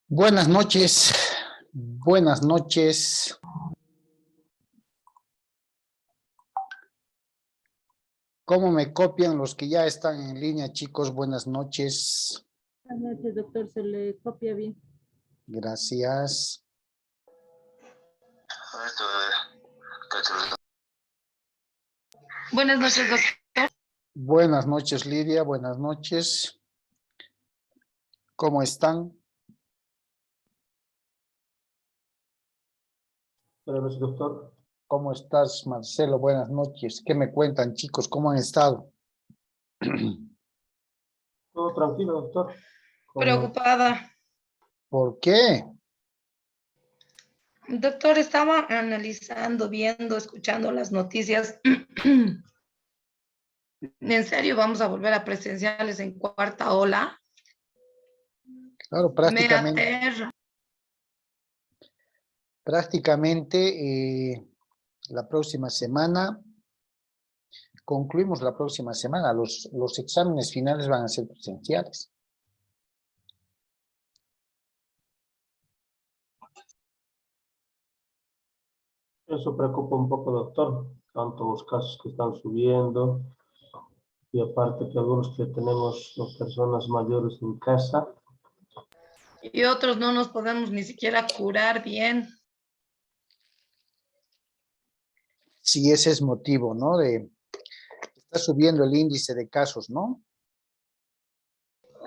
Buenas noches, buenas noches. ¿Cómo me copian los que ya están en línea, chicos? Buenas noches. Buenas noches, doctor. Se le copia bien. Gracias. Buenas noches, doctor. Buenas noches, Lidia. Buenas noches. ¿Cómo están? Buenas noches, doctor. ¿Cómo estás, Marcelo? Buenas noches. ¿Qué me cuentan, chicos? ¿Cómo han estado? Todo tranquilo, doctor. Preocupada. ¿Por qué? Doctor, estaba analizando, viendo, escuchando las noticias. ¿En serio vamos a volver a presenciales en cuarta ola? Claro, Me aterra. prácticamente la próxima semana, concluimos la próxima semana, los exámenes finales van a ser presenciales. Eso preocupa un poco, doctor. Tanto los casos que están subiendo y aparte que algunos que tenemos las personas mayores en casa. Y otros no nos podemos ni siquiera curar bien. Sí, ese es motivo, ¿no? Está subiendo el índice de casos, ¿no?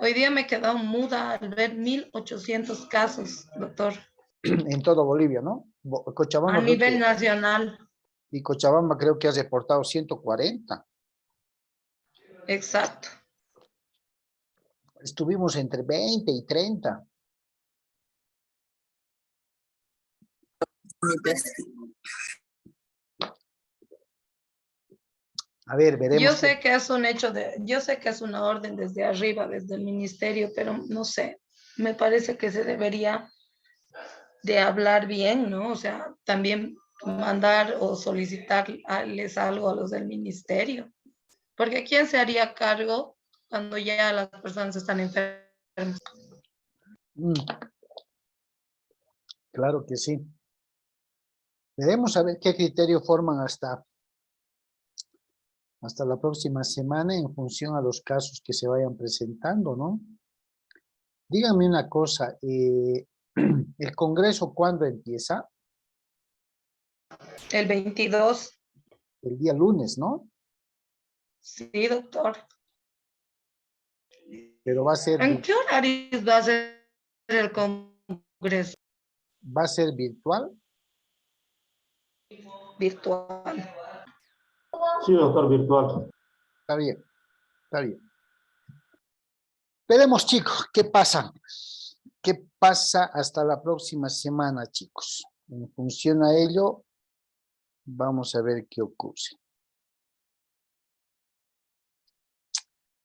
Hoy día me he quedado muda al ver 1,800 casos, doctor. En todo Bolivia, ¿no? A Cochabamba creo nivel que, nacional. y Cochabamba creo que ha reportado 140. Exacto. Estuvimos entre 20 y 30. A ver, Yo veremos. sé que es un hecho yo sé que es una orden desde arriba, desde el ministerio, pero no sé, me parece que se debería de hablar bien, ¿no? O sea, también mandar o solicitarles algo a los del ministerio, porque ¿quién se haría cargo cuando ya las personas están enfermas? Claro que sí. Veremos a ver qué criterio forman hasta la próxima semana en función a los casos que se vayan presentando, ¿no? Díganme una cosa, ¿el Congreso cuándo empieza? El 22. El día lunes, ¿no? Sí, doctor. Pero va a ser, ¿En qué horarios va a ser el Congreso? ¿va a ser virtual? Virtual. Sí, doctor, virtual. Está bien, está bien. Veremos, chicos, ¿qué pasa? ¿Qué pasa hasta la próxima semana, chicos? En función a ello, vamos a ver qué ocurre.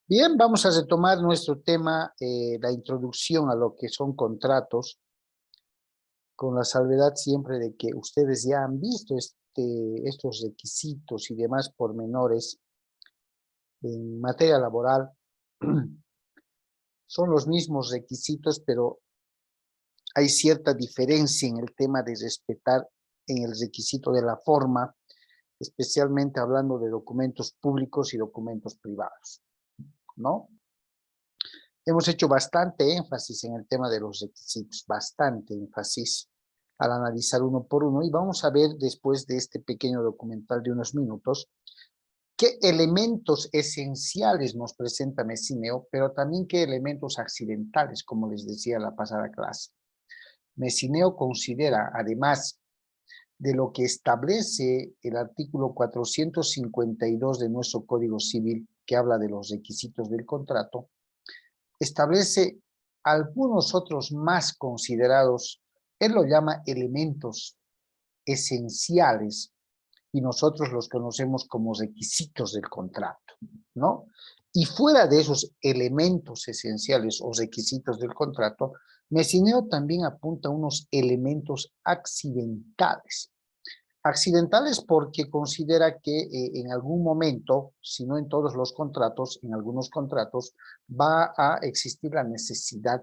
Bien, vamos a retomar nuestro tema, la introducción a lo que son contratos, con la salvedad siempre de que ustedes ya han visto estos requisitos y demás pormenores en materia laboral. Son los mismos requisitos, pero hay cierta diferencia en el tema de respetar en el requisito de la forma, especialmente hablando de documentos públicos y documentos privados, ¿no? Hemos hecho bastante énfasis en el tema de los requisitos, bastante énfasis al analizar uno por uno, y vamos a ver después de este pequeño documental de unos minutos qué elementos esenciales nos presenta Messineo, pero también qué elementos accidentales, como les decía en la pasada clase. Messineo considera, además de lo que establece el artículo 452 de nuestro Código Civil, que habla de los requisitos del contrato, establece algunos otros más considerados, él lo llama elementos esenciales, y nosotros los conocemos como requisitos del contrato, ¿no? Y fuera de esos elementos esenciales o requisitos del contrato, Messineo también apunta a unos elementos accidentales. Accidentales porque considera que en algún momento, si no en todos los contratos, en algunos contratos, va a existir la necesidad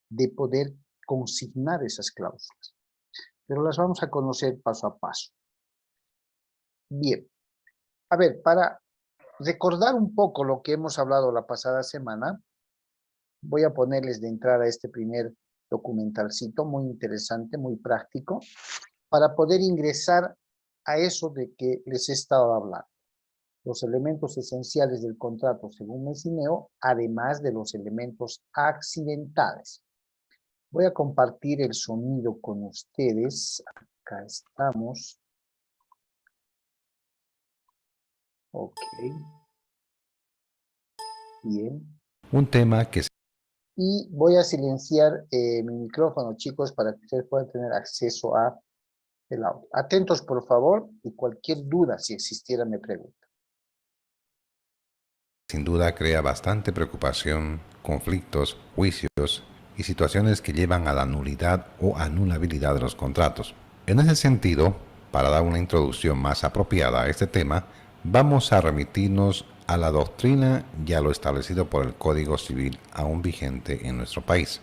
de poder consignar esas cláusulas. Pero las vamos a conocer paso a paso. Bien, a ver, para recordar un poco lo que hemos hablado la pasada semana, voy a ponerles de entrada este primer documentalcito muy interesante, muy práctico, para poder ingresar a eso de que les he estado hablando. Los elementos esenciales del contrato según Messineo, además de los elementos accidentales. Voy a compartir el sonido con ustedes. Acá estamos. Ok. Bien. Un tema que Y voy a silenciar mi micrófono, chicos, para que ustedes puedan tener acceso a el audio. Atentos, por favor, y cualquier duda, si existiera, me preguntan. sin duda crea bastante preocupación, conflictos, juicios y situaciones que llevan a la nulidad o anulabilidad de los contratos. En ese sentido, para dar una introducción más apropiada a este tema, vamos a remitirnos a la doctrina y a lo establecido por el Código Civil aún vigente en nuestro país.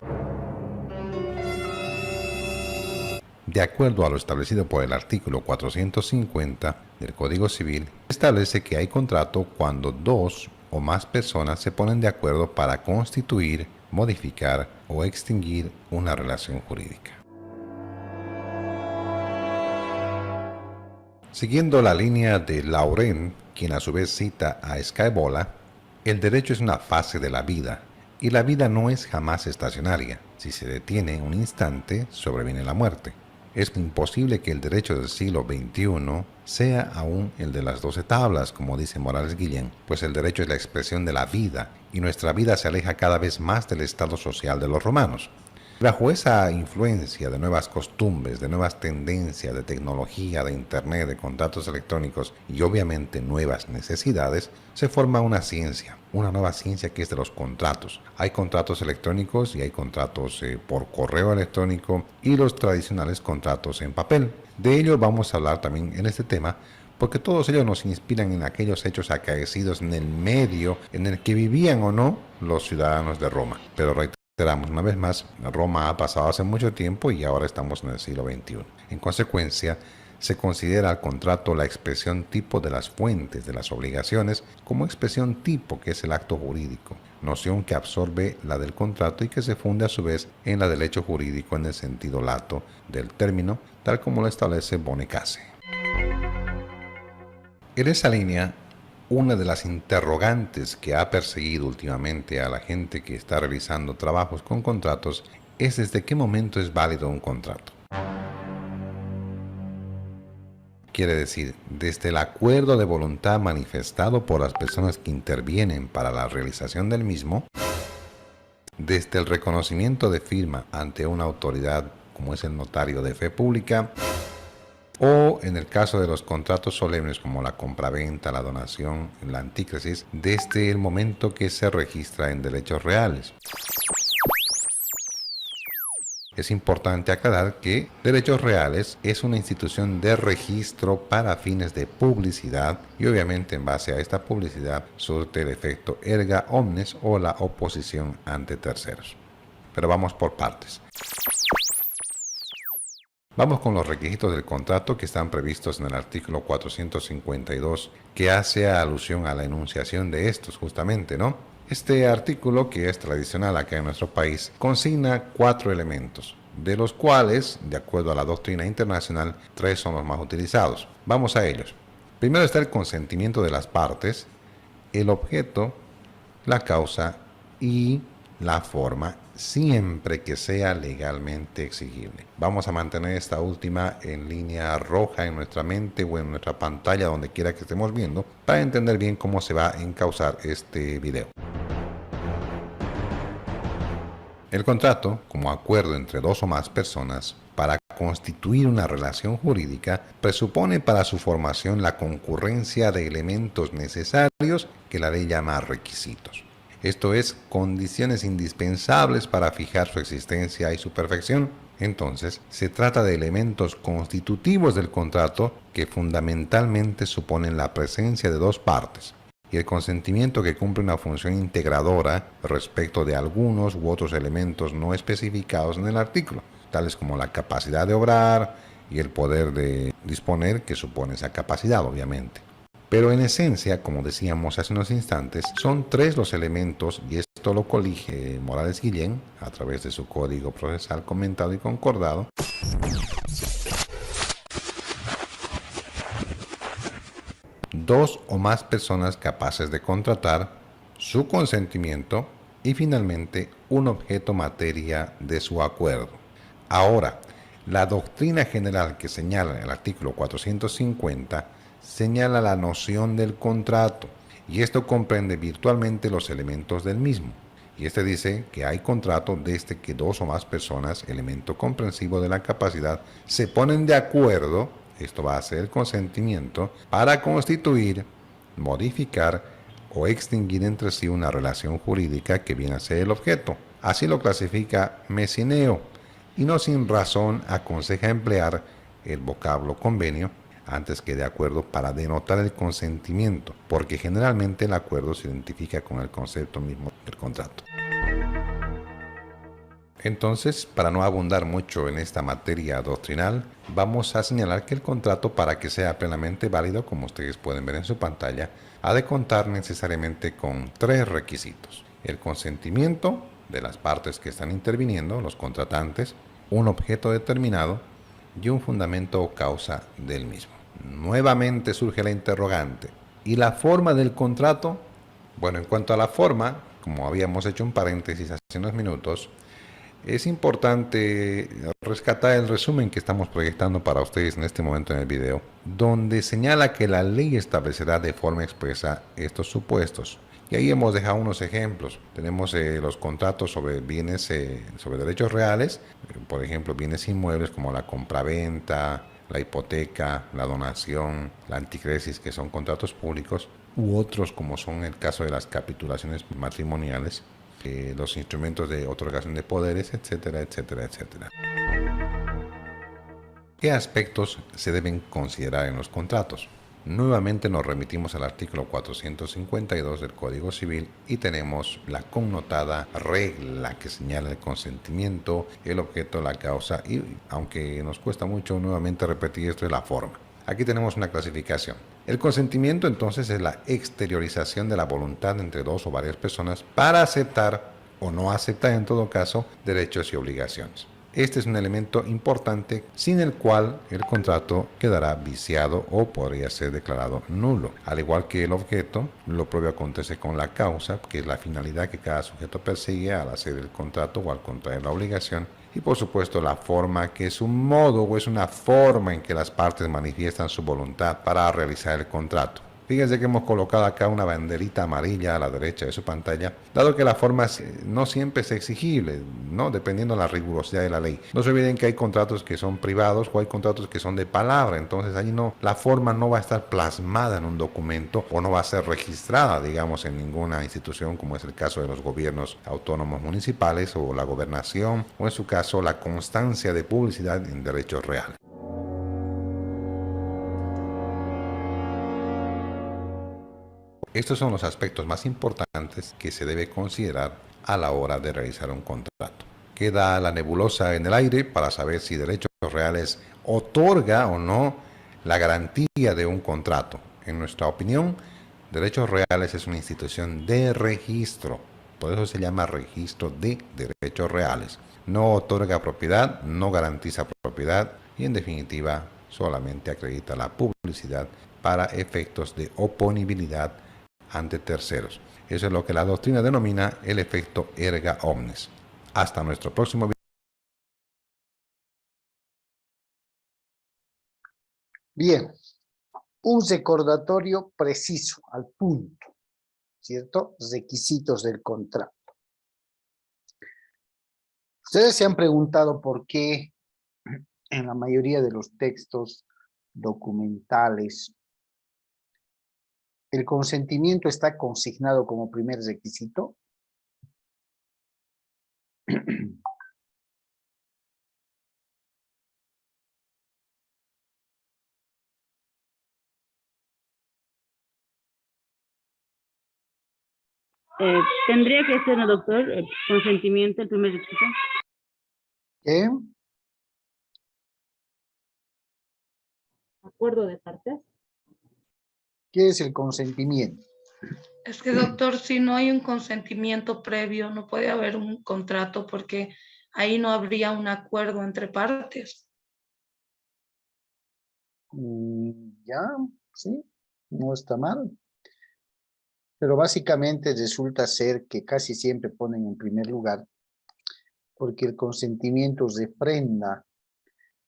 De acuerdo a lo establecido por el artículo 450 del Código Civil, establece que hay contrato cuando dos o más personas se ponen de acuerdo para constituir, modificar o extinguir una relación jurídica. Siguiendo la línea de Laurent, quien a su vez cita a Scaevola, el derecho es una fase de la vida, y la vida no es jamás estacionaria. Si se detiene un instante, sobreviene la muerte. Es imposible que el derecho del siglo XXI sea aún el de las 12 tablas, como dice Morales Guillén, pues el derecho es la expresión de la vida, y nuestra vida se aleja cada vez más del estado social de los romanos. Bajo esa influencia de nuevas costumbres, de nuevas tendencias, de tecnología, de internet, de contratos electrónicos y obviamente nuevas necesidades, se forma una ciencia, una nueva ciencia que es de los contratos. Hay contratos electrónicos y hay contratos por correo electrónico y los tradicionales contratos en papel. De ello vamos a hablar también en este tema, porque todos ellos nos inspiran en aquellos hechos acaecidos en el medio en el que vivían o no los ciudadanos de Roma. Pero reiteramos una vez más, Roma ha pasado hace mucho tiempo y ahora estamos en el siglo XXI. En consecuencia, se considera al contrato la expresión tipo de las fuentes de las obligaciones como expresión tipo, que es el acto jurídico, noción que absorbe la del contrato y que se funde a su vez en la del hecho jurídico en el sentido lato del término, tal como lo establece Bonecase. En esa línea, una de las interrogantes que ha perseguido últimamente a la gente que está realizando trabajos con contratos es desde qué momento es válido un contrato. Quiere decir, desde el acuerdo de voluntad manifestado por las personas que intervienen para la realización del mismo, desde el reconocimiento de firma ante una autoridad como es el notario de fe pública, o en el caso de los contratos solemnes como la compraventa, la donación, la antícresis, desde el momento que se registra en derechos reales. Es importante aclarar que Derechos Reales es una institución de registro para fines de publicidad y obviamente en base a esta publicidad surte el efecto erga omnes o la oposición ante terceros. Pero vamos por partes. Vamos con los requisitos del contrato que están previstos en el artículo 452, que hace alusión a la enunciación de estos justamente, ¿no? Este artículo, que es tradicional acá en nuestro país, consigna 4 elementos, de los cuales, de acuerdo a la doctrina internacional, 3 son los más utilizados. Vamos a ellos. Primero está el consentimiento de las partes, el objeto, la causa y la forma, siempre que sea legalmente exigible. Vamos a mantener esta última en línea roja en nuestra mente o en nuestra pantalla, donde quiera que estemos viendo, para entender bien cómo se va a encauzar este video. El contrato, como acuerdo entre 2 o más personas para constituir una relación jurídica, presupone para su formación la concurrencia de elementos necesarios que la ley llama requisitos. Esto es, condiciones indispensables para fijar su existencia y su perfección. Entonces, se trata de elementos constitutivos del contrato que fundamentalmente suponen la presencia de 2 partes. y el consentimiento que cumple una función integradora respecto de algunos u otros elementos no especificados en el artículo, tales como la capacidad de obrar y el poder de disponer que supone esa capacidad, obviamente. Pero en esencia, como decíamos hace unos instantes, son tres los elementos, y esto lo colige Morales Guillén a través de su código procesal comentado y concordado. Dos o más personas capaces de contratar, su consentimiento y finalmente un objeto materia de su acuerdo. Ahora, la doctrina general que señala el artículo 450 señala la noción del contrato y esto comprende virtualmente los elementos del mismo. Y este dice que hay contrato desde que dos o más personas, elemento comprensivo de la capacidad, se ponen de acuerdo, esto va a ser el consentimiento, para constituir, modificar o extinguir entre sí una relación jurídica que viene a ser el objeto. Así lo clasifica Messineo y no sin razón aconseja emplear el vocablo convenio antes que de acuerdo para denotar el consentimiento, porque generalmente el acuerdo se identifica con el concepto mismo del contrato. Entonces, para no abundar mucho en esta materia doctrinal, vamos a señalar que el contrato, para que sea plenamente válido, como ustedes pueden ver en su pantalla, ha de contar necesariamente con tres requisitos: el consentimiento de las partes que están interviniendo, los contratantes, un objeto determinado y un fundamento o causa del mismo. Nuevamente surge la interrogante: ¿y la forma del contrato? Bueno, en cuanto a la forma, como habíamos hecho un paréntesis hace unos minutos, es importante rescatar el resumen que estamos proyectando para ustedes en este momento en el video, donde señala que la ley establecerá de forma expresa estos supuestos. Y ahí hemos dejado unos ejemplos. Tenemos los contratos sobre bienes, sobre derechos reales, por ejemplo, bienes inmuebles como la compraventa, la hipoteca, la donación, la anticresis, que son contratos públicos, u otros como son el caso de las capitulaciones matrimoniales, los instrumentos de otorgación de poderes, etcétera, etcétera, etcétera. ¿Qué aspectos se deben considerar en los contratos? Nuevamente nos remitimos al artículo 452 del Código Civil y tenemos la connotada regla que señala el consentimiento, el objeto, la causa y, aunque nos cuesta mucho nuevamente repetir esto, es la forma. Aquí tenemos una clasificación. El consentimiento entonces es la exteriorización de la voluntad entre dos o varias personas para aceptar o no aceptar en todo caso derechos y obligaciones. Este es un elemento importante sin el cual el contrato quedará viciado o podría ser declarado nulo. Al igual que el objeto, lo propio acontece con la causa, que es la finalidad que cada sujeto persigue al hacer el contrato o al contraer la obligación. Y por supuesto la forma, que es un modo o es una forma en que las partes manifiestan su voluntad para realizar el contrato. Fíjense que hemos colocado acá una banderita amarilla a la derecha de su pantalla, dado que la forma no siempre es exigible, ¿no? Dependiendo de la rigurosidad de la ley. No se olviden que hay contratos que son privados o hay contratos que son de palabra, entonces ahí no, la forma no va a estar plasmada en un documento o no va a ser registrada, digamos, en ninguna institución, como es el caso de los gobiernos autónomos municipales o la gobernación, o en su caso la constancia de publicidad en derechos reales. Estos son los aspectos más importantes que se debe considerar a la hora de realizar un contrato. Queda la nebulosa en el aire para saber si Derechos Reales otorga o no la garantía de un contrato. En nuestra opinión, Derechos Reales es una institución de registro, por eso se llama Registro de Derechos Reales. No otorga propiedad, no garantiza propiedad y en definitiva solamente acredita la publicidad para efectos de oponibilidad ante terceros. Eso es lo que la doctrina denomina el efecto erga omnes. Hasta nuestro próximo video. Bien, un recordatorio preciso, al punto, ¿cierto? Requisitos del contrato. Ustedes se han preguntado por qué en la mayoría de los textos documentales el consentimiento está consignado como primer requisito. Tendría que ser, ¿no, doctor? Consentimiento, el primer requisito. ¿Qué? Acuerdo de partes. ¿Qué es el consentimiento? Es que, doctor, si no hay un consentimiento previo, no puede haber un contrato porque ahí no habría un acuerdo entre partes. Ya, sí, no está mal. Pero básicamente resulta ser que casi siempre ponen en primer lugar porque el consentimiento refrenda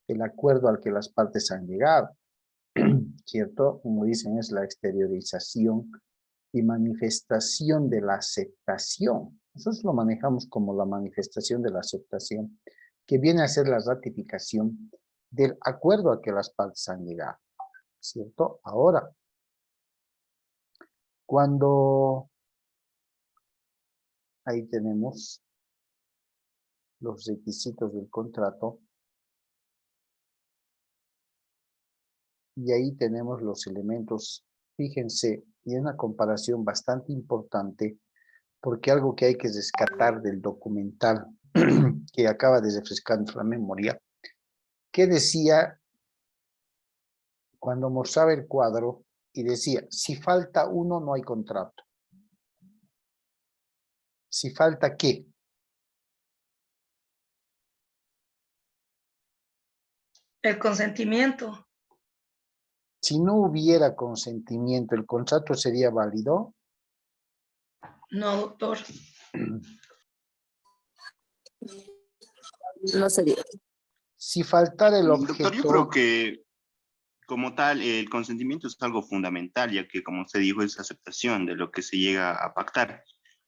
el acuerdo al que las partes han llegado, ¿cierto? Como dicen, es la exteriorización y manifestación de la aceptación. Nosotros lo manejamos como la manifestación de la aceptación, que viene a ser la ratificación del acuerdo al que las partes han llegado, ¿cierto? Ahora, cuando ahí tenemos los requisitos del contrato, y ahí tenemos los elementos, fíjense, y es una comparación bastante importante, porque algo que hay que rescatar del documental que acaba de refrescar la memoria, que decía cuando mostraba el cuadro y decía, si falta uno no hay contrato. Si falta ¿qué? El consentimiento. Si no hubiera consentimiento, ¿el contrato sería válido? No, doctor. No sería. Si faltara el objeto... Doctor, yo creo que como tal el consentimiento es algo fundamental, ya que como usted dijo es aceptación de lo que se llega a pactar.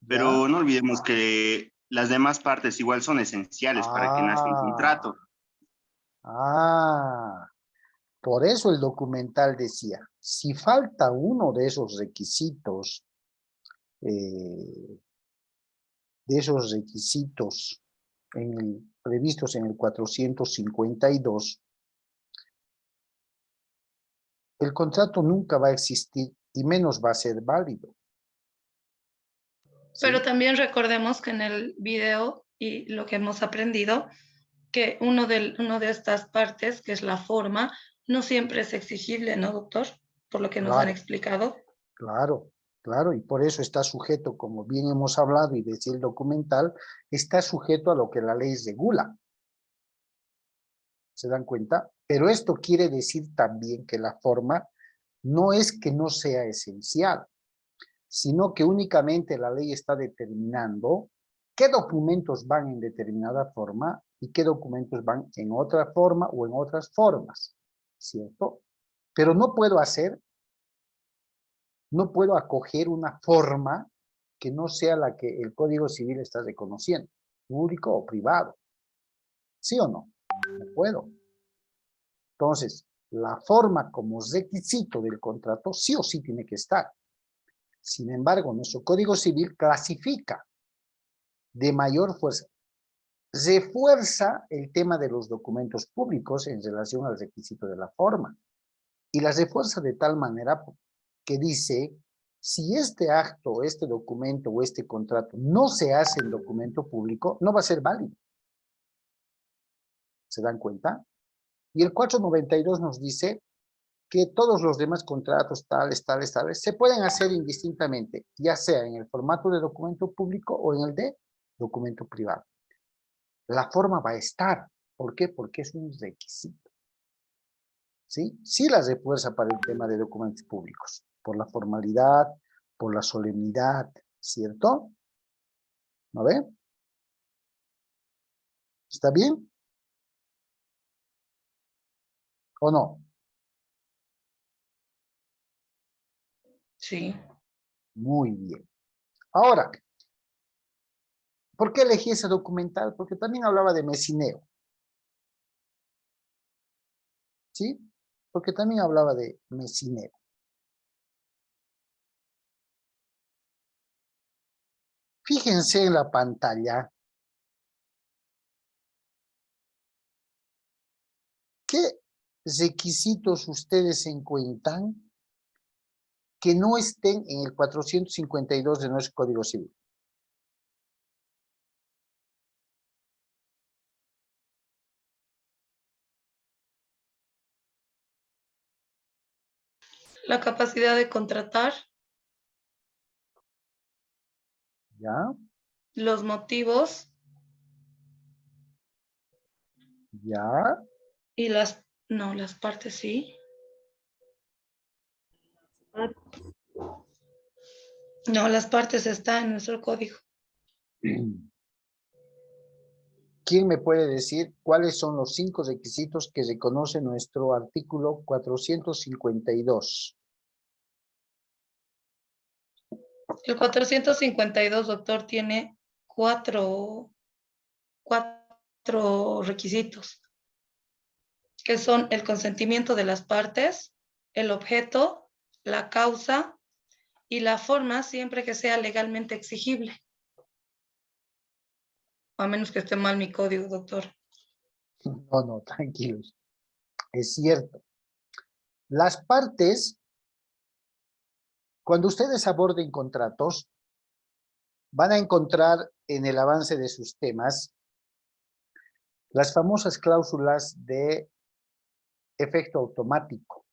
Pero no olvidemos que las demás partes igual son esenciales para que nazca un contrato. Por eso el documental decía, si falta uno de esos requisitos, previstos en el 452, el contrato nunca va a existir y menos va a ser válido. ¿Sí? Pero también recordemos que en el video y lo que hemos aprendido, que uno de estas partes, que es la forma, no siempre es exigible, ¿no, doctor? Por lo que nos han explicado. Claro, y por eso está sujeto, como bien hemos hablado y decía el documental, está sujeto a lo que la ley regula. ¿Se dan cuenta? Pero esto quiere decir también que la forma no es que no sea esencial, sino que únicamente la ley está determinando qué documentos van en determinada forma y qué documentos van en otra forma o en otras formas, ¿cierto? Pero no puedo acoger una forma que no sea la que el Código Civil está reconociendo, público o privado. ¿Sí o no? No puedo. Entonces, la forma como requisito del contrato sí o sí tiene que estar. Sin embargo, nuestro Código Civil clasifica de mayor fuerza. Refuerza el tema de los documentos públicos en relación al requisito de la forma. Y la refuerza de tal manera que dice, si este acto, este documento o este contrato no se hace en documento público, no va a ser válido. ¿Se dan cuenta? Y el 492 nos dice que todos los demás contratos tales, se pueden hacer indistintamente, ya sea en el formato de documento público o en el de documento privado. La forma va a estar. ¿Por qué? Porque es un requisito. ¿Sí? Sí la refuerza para el tema de documentos públicos, por la formalidad, por la solemnidad, ¿cierto? ¿No ve? ¿Está bien? ¿O no? Sí. Muy bien. Ahora, ¿por qué elegí ese documental? Porque también hablaba de mesineo. ¿Sí? Porque también hablaba de mesineo. Fíjense en la pantalla. ¿Qué requisitos ustedes encuentran que no estén en el 452 de nuestro Código Civil? la capacidad de contratar, ¿Ya? los motivos ¿Ya? y no, las partes sí. No, las partes están en nuestro código. ¿Quién me puede decir cuáles son los 5 requisitos que reconoce nuestro artículo 452? El 452, doctor, tiene cuatro requisitos, que son el consentimiento de las partes, el objeto, la causa y la forma, siempre que sea legalmente exigible. A menos que esté mal mi código, doctor. No, no, tranquilos. Es cierto. Las partes, cuando ustedes aborden contratos, van a encontrar en el avance de sus temas las famosas cláusulas de efecto automático.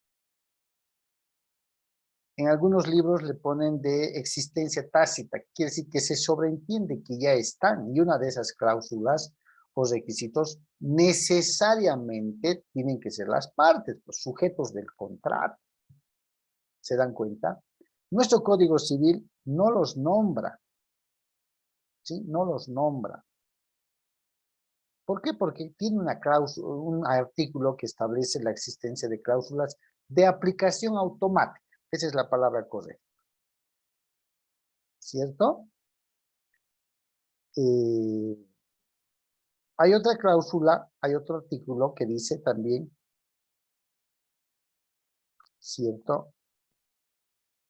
En algunos libros le ponen de existencia tácita, quiere decir que se sobreentiende que ya están, y una de esas cláusulas o requisitos necesariamente tienen que ser las partes, los sujetos del contrato. ¿Se dan cuenta? Nuestro Código Civil no los nombra, ¿sí? No los nombra. ¿Por qué? Porque tiene una cláusula, un artículo que establece la existencia de cláusulas de aplicación automática. Esa es la palabra correcta. ¿Cierto? Hay otra cláusula, hay otro artículo que dice también, ¿cierto?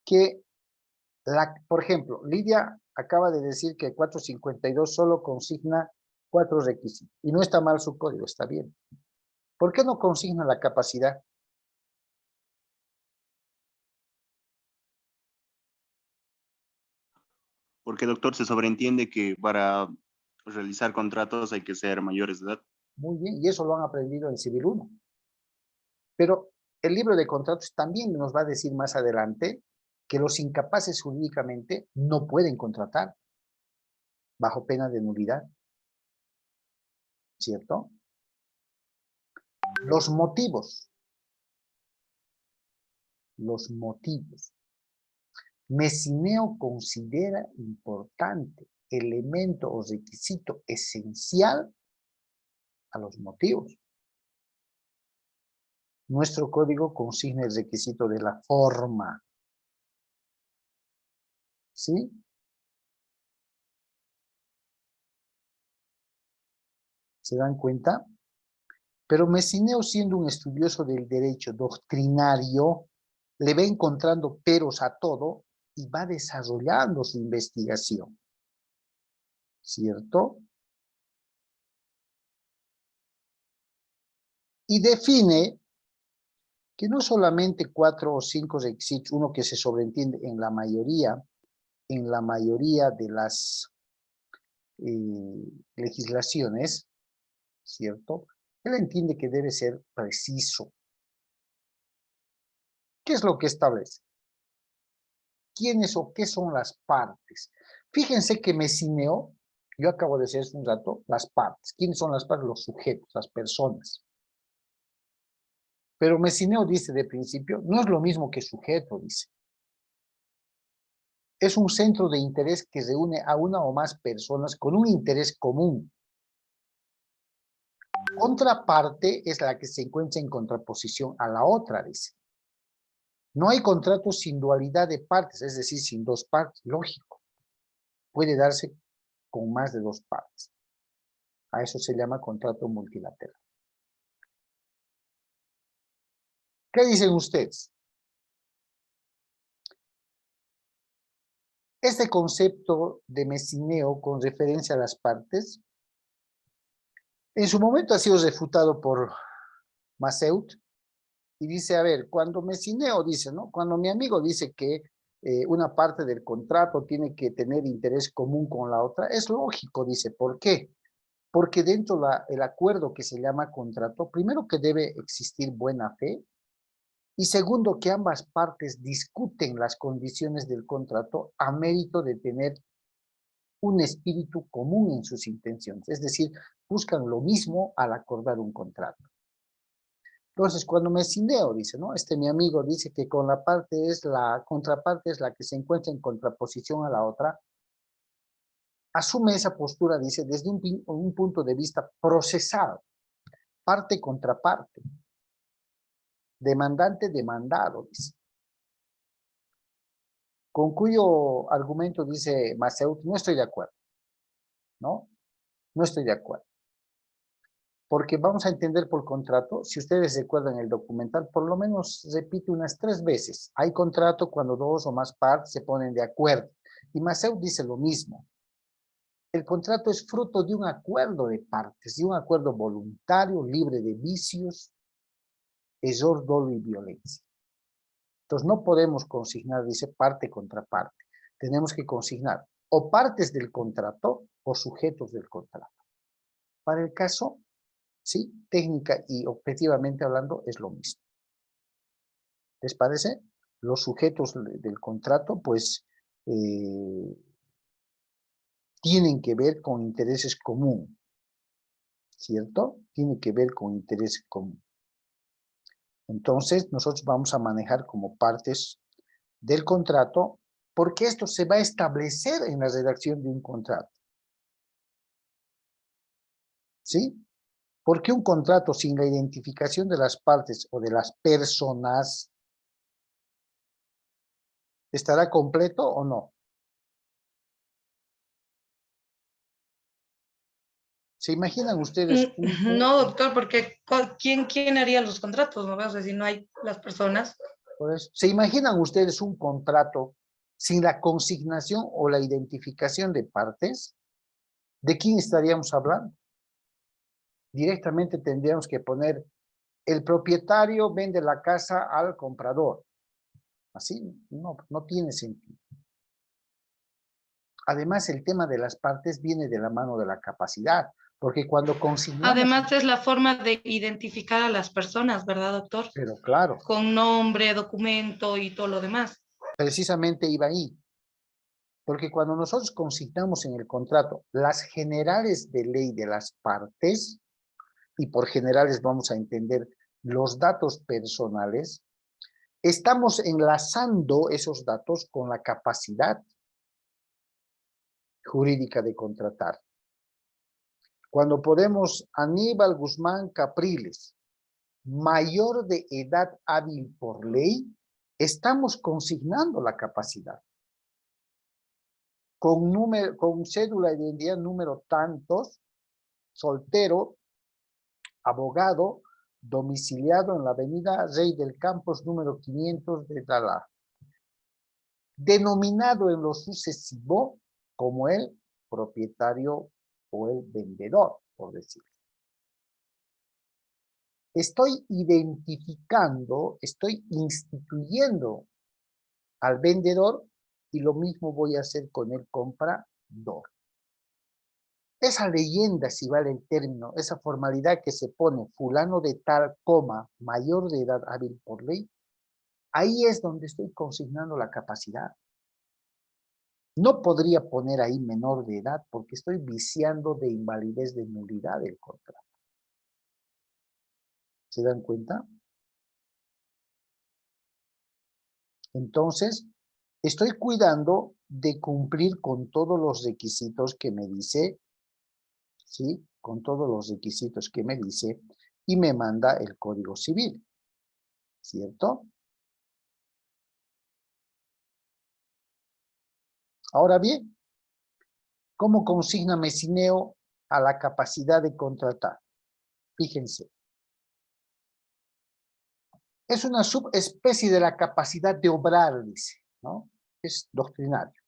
Que, por ejemplo, Lidia acaba de decir que 452 solo consigna 4 requisitos. Y no está mal su código, está bien. ¿Por qué no consigna la capacidad? Porque, doctor, se sobreentiende que para realizar contratos hay que ser mayores de edad. Muy bien, y eso lo han aprendido en Civil 1. Pero el libro de contratos también nos va a decir más adelante que los incapaces jurídicamente no pueden contratar bajo pena de nulidad. ¿Cierto? Los motivos. Los motivos. Messineo considera importante elemento o requisito esencial a los motivos. Nuestro código consigna el requisito de la forma. ¿Sí? ¿Se dan cuenta? Pero Messineo, siendo un estudioso del derecho doctrinario, le va encontrando peros a todo y va desarrollando su investigación. ¿Cierto? Y define que no solamente 4 o 5 requisitos, uno que se sobreentiende en la mayoría de las legislaciones, ¿cierto? Él entiende que debe ser preciso. ¿Qué es lo que establece? ¿Quiénes o qué son las partes? Fíjense que Messineo, yo acabo de decir hace un rato, las partes. ¿Quiénes son las partes? Los sujetos, las personas. Pero Messineo dice de principio, no es lo mismo que sujeto, dice. Es un centro de interés que reúne a una o más personas con un interés común. Contraparte es la que se encuentra en contraposición a la otra, dice. No hay contrato sin dualidad de partes, es decir, sin dos partes, lógico. Puede darse con más de dos partes. A eso se llama contrato multilateral. ¿Qué dicen ustedes? Este concepto de Messineo con referencia a las partes, en su momento ha sido refutado por Masseut, y dice, a ver, cuando Messineo dice, ¿no? Cuando mi amigo dice que una parte del contrato tiene que tener interés común con la otra, es lógico, dice, ¿por qué? Porque dentro del acuerdo que se llama contrato, primero que debe existir buena fe, Y segundo, que ambas partes discuten las condiciones del contrato a mérito de tener un espíritu común en sus intenciones. Es decir, buscan lo mismo al acordar un contrato. Entonces, cuando me cindeo, dice, ¿no? Mi amigo dice que con la contraparte es la que se encuentra en contraposición a la otra, asume esa postura, dice, desde un punto de vista procesado, parte contra parte, demandante demandado, dice. Con cuyo argumento dice Masseut, no estoy de acuerdo, ¿no? No estoy de acuerdo. Porque vamos a entender por contrato, si ustedes recuerdan el documental, por lo menos repite unas 3 veces. Hay contrato cuando 2 o más partes se ponen de acuerdo. Y Masseut dice lo mismo. El contrato es fruto de un acuerdo de partes, de un acuerdo voluntario, libre de vicios, error, dolo y violencia. Entonces no podemos consignar, dice, parte contra parte. Tenemos que consignar o partes del contrato o sujetos del contrato. Para el caso, sí, técnica y objetivamente hablando es lo mismo. ¿Les parece? Los sujetos del contrato, pues, tienen que ver con intereses comunes, ¿cierto? Tiene que ver con interés común. Entonces, nosotros vamos a manejar como partes del contrato, porque esto se va a establecer en la redacción de un contrato. ¿Sí? Porque un contrato sin la identificación de las partes o de las personas estará completo o no. ¿Se imaginan ustedes No, doctor, porque ¿quién haría los contratos? No veo, o sea, si no hay las personas. ¿Se imaginan ustedes un contrato sin la consignación o la identificación de partes? ¿De quién estaríamos hablando? Directamente tendríamos que poner el propietario vende la casa al comprador. Así no tiene sentido. Además, el tema de las partes viene de la mano de la capacidad, porque cuando consignamos... Además, es la forma de identificar a las personas, ¿verdad, doctor? Pero claro. Con nombre, documento y todo lo demás. Precisamente iba ahí. Porque cuando nosotros consignamos en el contrato las generales de ley de las partes, y por generales vamos a entender los datos personales, estamos enlazando esos datos con la capacidad jurídica de contratar. Cuando ponemos Aníbal Guzmán Capriles, mayor de edad hábil por ley, estamos consignando la capacidad. Con cédula de identidad número tantos, soltero, abogado, domiciliado en la avenida Rey del Campos número 500 de Dalá. Denominado en lo sucesivo como el propietario o el vendedor, por decirlo. Estoy identificando, estoy instituyendo al vendedor y lo mismo voy a hacer con el comprador. Esa leyenda, si vale el término, esa formalidad que se pone fulano de tal, coma, mayor de edad hábil por ley, ahí es donde estoy consignando la capacidad. No podría poner ahí menor de edad porque estoy viciando de invalidez, de nulidad del contrato. ¿Se dan cuenta? Entonces, estoy cuidando de cumplir con todos los requisitos que me dice, ¿sí? Con todos los requisitos que me dice y me manda el Código Civil, ¿cierto? Ahora bien, ¿cómo consigna Messineo a la capacidad de contratar? Fíjense. Es una subespecie de la capacidad de obrar, dice, ¿no? Es doctrinario.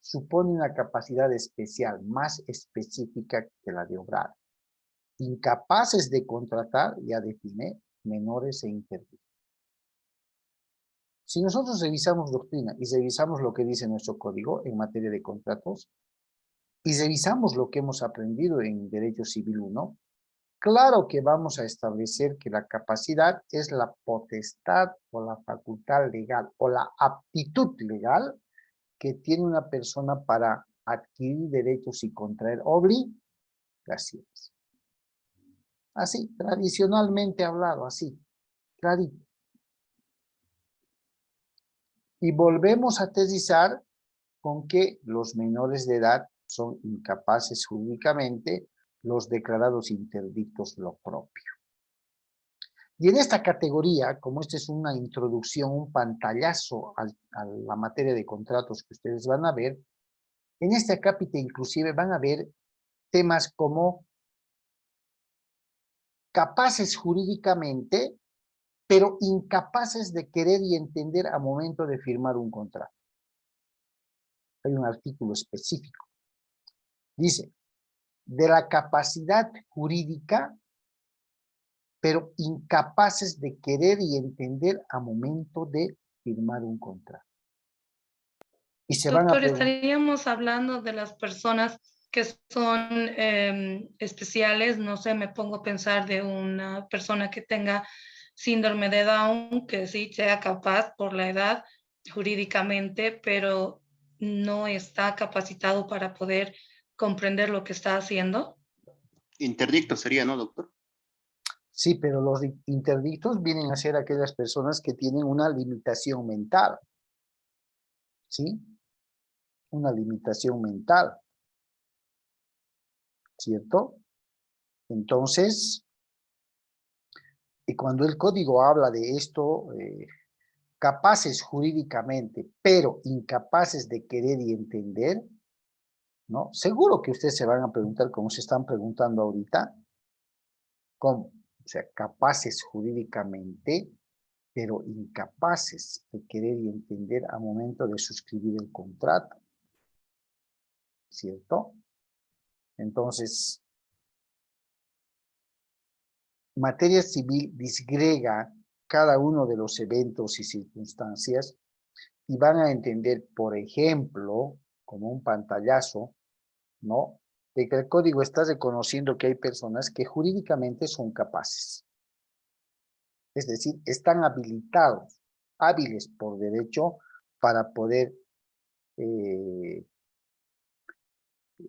Supone una capacidad especial, más específica que la de obrar. Incapaces de contratar, ya define, menores e intervenientes. Si nosotros revisamos doctrina y revisamos lo que dice nuestro código en materia de contratos, y revisamos lo que hemos aprendido en Derecho Civil 1, Claro que vamos a establecer que la capacidad es la potestad o la facultad legal o la aptitud legal que tiene una persona para adquirir derechos y contraer obligaciones. Así, tradicionalmente hablado, así, clarito. Y volvemos a aterrizar con que los menores de edad son incapaces jurídicamente, los declarados interdictos lo propio. Y en esta categoría, como esta es una introducción, un pantallazo a la materia de contratos que ustedes van a ver, en este acápite inclusive van a ver temas como capaces jurídicamente, pero incapaces de querer y entender a momento de firmar un contrato. Hay un artículo específico. Dice, de la capacidad jurídica, pero incapaces de querer y entender a momento de firmar un contrato. Y se van a Doctor, preguntar. estaríamos hablando de las personas que son especiales, no sé, me pongo a pensar de una persona que tenga síndrome de Down, que sí sea capaz por la edad jurídicamente, pero no está capacitado para poder comprender lo que está haciendo. Interdicto sería, ¿no, doctor? Sí, pero los interdictos vienen a ser aquellas personas que tienen una limitación mental. ¿Sí? Una limitación mental. ¿Cierto? Entonces, y cuando el código habla de esto, capaces jurídicamente, pero incapaces de querer y entender, ¿no? Seguro que ustedes se van a preguntar, como se están preguntando ahorita, ¿cómo? O sea, capaces jurídicamente, pero incapaces de querer y entender al momento de suscribir el contrato. ¿Cierto? Entonces, materia civil disgrega cada uno de los eventos y circunstancias y van a entender, por ejemplo, como un pantallazo, ¿no? De que el código está reconociendo que hay personas que jurídicamente son capaces. Es decir, están habilitados, hábiles por derecho para poder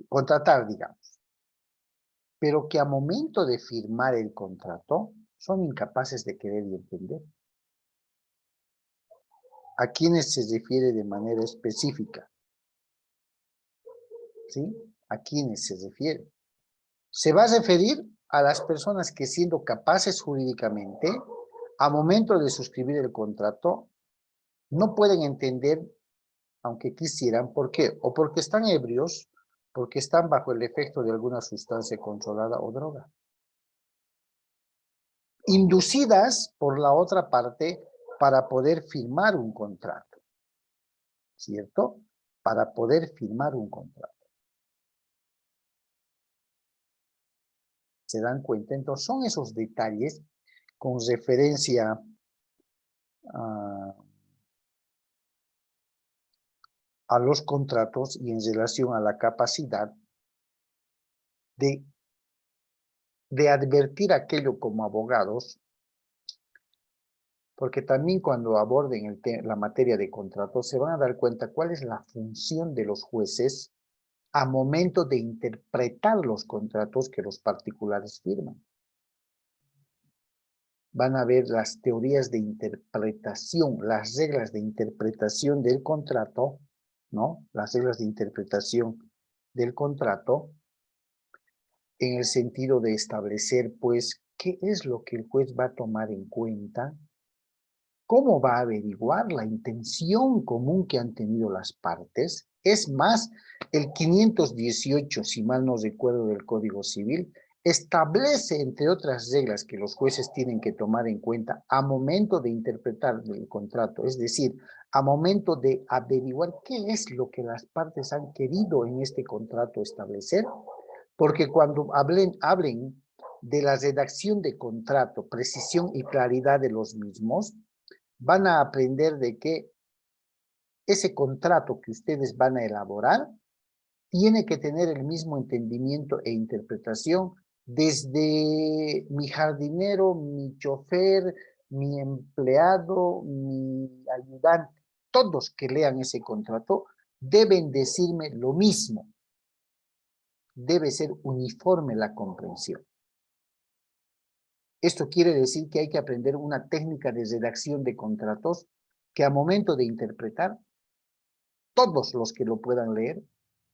contratar, digamos. Pero que a momento de firmar el contrato son incapaces de querer y entender. ¿A quiénes se refiere de manera específica? ¿Sí? ¿A quiénes se refiere? Se va a referir a las personas que siendo capaces jurídicamente, a momento de suscribir el contrato, no pueden entender, aunque quisieran, ¿por qué? O porque están ebrios, porque están bajo el efecto de alguna sustancia controlada o droga. Inducidas, por la otra parte, para poder firmar un contrato. ¿Cierto? Para poder firmar un contrato. ¿Se dan cuenta? Entonces, son esos detalles con referencia a los contratos y en relación a la capacidad de advertir aquello como abogados, porque también cuando aborden la materia de contratos se van a dar cuenta cuál es la función de los jueces a momento de interpretar los contratos que los particulares firman. Van a ver las teorías de interpretación, las reglas de interpretación del contrato, ¿no? Las reglas de interpretación del contrato en el sentido de establecer, pues, qué es lo que el juez va a tomar en cuenta, cómo va a averiguar la intención común que han tenido las partes. Es más, el 518, si mal no recuerdo, del Código Civil, establece, entre otras reglas, que los jueces tienen que tomar en cuenta a momento de interpretar el contrato, es decir, a momento de averiguar qué es lo que las partes han querido en este contrato establecer, porque cuando hablen de la redacción de contrato, precisión y claridad de los mismos, van a aprender de que ese contrato que ustedes van a elaborar tiene que tener el mismo entendimiento e interpretación Desde mi jardinero, mi chofer, mi empleado, mi ayudante, todos que lean ese contrato deben decirme lo mismo. Debe ser uniforme la comprensión. Esto quiere decir que hay que aprender una técnica de redacción de contratos que a momento de interpretar, todos los que lo puedan leer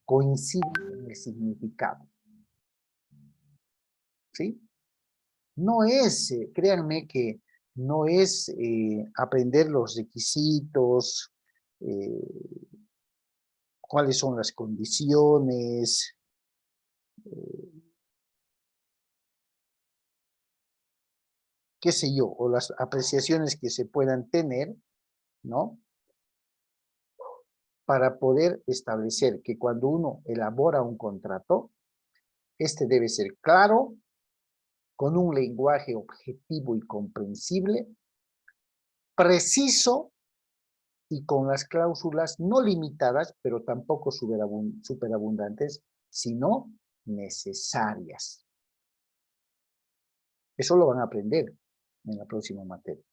coinciden en el significado. ¿Sí? No es, créanme que no es aprender los requisitos, cuáles son las condiciones, qué sé yo, o las apreciaciones que se puedan tener, ¿no? Para poder establecer que cuando uno elabora un contrato, este debe ser claro, con un lenguaje objetivo y comprensible, preciso y con las cláusulas no limitadas, pero tampoco superabundantes, sino necesarias. Eso lo van a aprender en la próxima materia.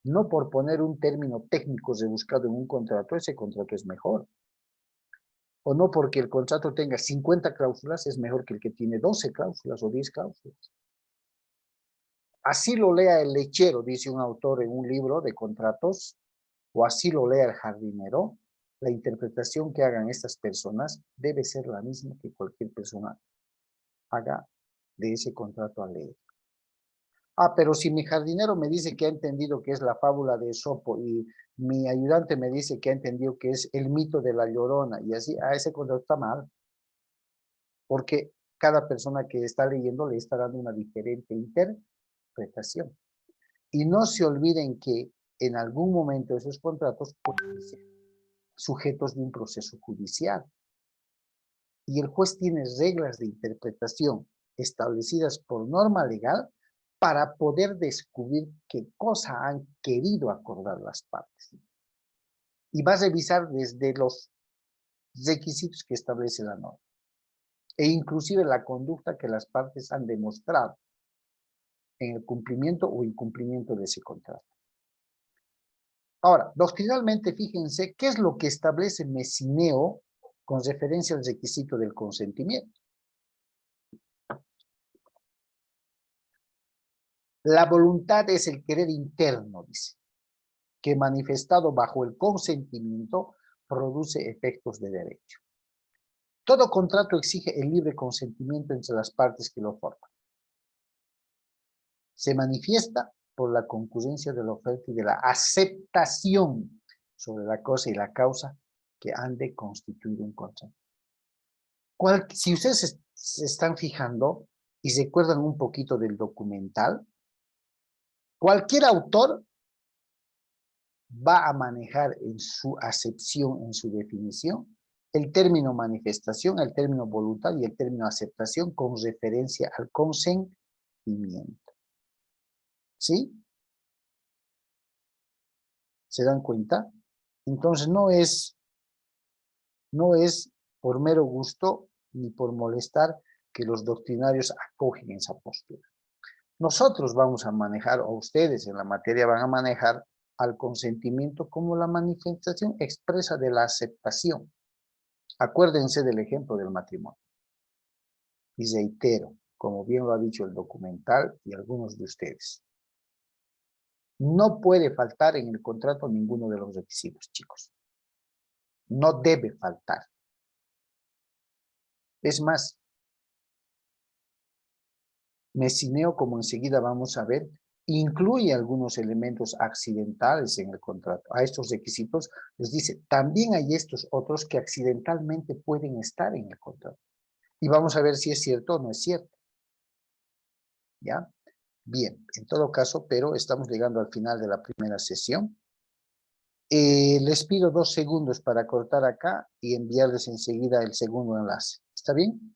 No por poner un término técnico rebuscado en un contrato, ese contrato es mejor. O no porque el contrato tenga 50 cláusulas, es mejor que el que tiene 12 cláusulas o 10 cláusulas. Así lo lea el lechero, dice un autor en un libro de contratos, o así lo lea el jardinero, la interpretación que hagan estas personas debe ser la misma que cualquier persona haga de ese contrato al leer. Ah, pero si mi jardinero me dice que ha entendido que es la fábula de Esopo y mi ayudante me dice que ha entendido que es el mito de la Llorona y así, ese contrato está mal. Porque cada persona que está leyendo le está dando una diferente interpretación. Y no se olviden que en algún momento esos contratos pueden ser sujetos de un proceso judicial. Y el juez tiene reglas de interpretación establecidas por norma legal para poder descubrir qué cosa han querido acordar las partes. Y va a revisar desde los requisitos que establece la norma, e inclusive la conducta que las partes han demostrado en el cumplimiento o incumplimiento de ese contrato. Ahora, doctrinalmente, fíjense, ¿qué es lo que establece Messineo con referencia al requisito del consentimiento? La voluntad es el querer interno, dice, que manifestado bajo el consentimiento produce efectos de derecho. Todo contrato exige el libre consentimiento entre las partes que lo forman. Se manifiesta por la concurrencia de la oferta y de la aceptación sobre la cosa y la causa que han de constituir un contrato. Si ustedes se están fijando y se acuerdan un poquito del documental, cualquier autor va a manejar en su acepción, en su definición, el término manifestación, el término voluntad y el término aceptación con referencia al consentimiento. ¿Sí? ¿Se dan cuenta? Entonces no es por mero gusto ni por molestar que los doctrinarios acogen esa postura. Nosotros vamos a manejar, o ustedes en la materia van a manejar al consentimiento como la manifestación expresa de la aceptación. Acuérdense del ejemplo del matrimonio. Y reitero, como bien lo ha dicho el documental y algunos de ustedes, no puede faltar en el contrato ninguno de los requisitos, chicos. No debe faltar. Es más, Messineo, como enseguida vamos a ver, incluye algunos elementos accidentales en el contrato. A estos requisitos les dice, también hay estos otros que accidentalmente pueden estar en el contrato. Y vamos a ver si es cierto o no es cierto. ¿Ya? Bien, en todo caso, pero estamos llegando al final de la primera sesión. Les pido 2 segundos para cortar acá y enviarles enseguida el segundo enlace. ¿Está bien?